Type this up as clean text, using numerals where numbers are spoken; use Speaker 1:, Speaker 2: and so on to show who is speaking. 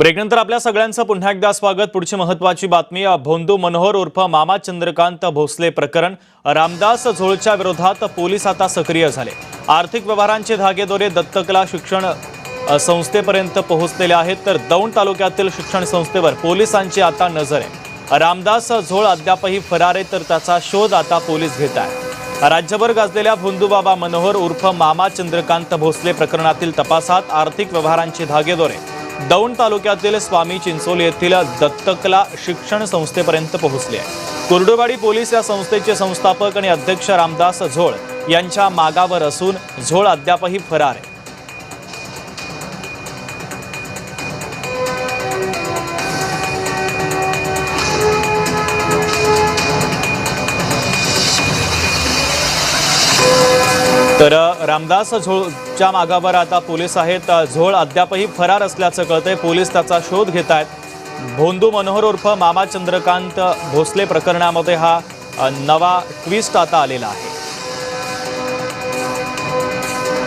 Speaker 1: ब्रेकनंतर आपल्या सगळ्यांचं पुन्हा एकदा स्वागत। पुढची महत्त्वाची बातमी, भोंदू मनोहर उर्फ मामा चंद्रकांत भोसले प्रकरण। रामदास झोळच्या विरोधात पोलीस आता सक्रिय झाले। आर्थिक व्यवहारांचे धागेदोरे दत्तकला शिक्षण संस्थेपर्यंत पोहोचलेले आहेत, तर दौंड तालुक्यातील शिक्षण संस्थेवर पोलिसांची आता नजर आहे। रामदास झोळ अद्यापही फरार आहे, तर त्याचा शोध आता पोलीस घेत आहेत। राज्यभर गाजलेल्या भोंदूबाबा मनोहर उर्फ मामा चंद्रकांत भोसले प्रकरणातील तपासात आर्थिक व्यवहारांचे धागेदोरे दौंड तालुक्यातील स्वामी चिंचोली येथील दत्तकला शिक्षण संस्थेपर्यंत पोहोचले आहे। कुर्डुवाडी पोलीस या संस्थेचे संस्थापक आणि अध्यक्ष रामदास झोळ यांच्या मागावर असून झोळ अद्यापही फरार आहे। तर रामदास झोळच्या मागावर आता पोलीस आहेत। झोळ अद्यापही फरार असल्याचं कळतंय। पोलीस त्याचा शोध घेत आहेत। भोंदू मनोहर उर्फ मामा चंद्रकांत भोसले प्रकरणामध्ये हा नवा ट्विस्ट आता आलेला आहे।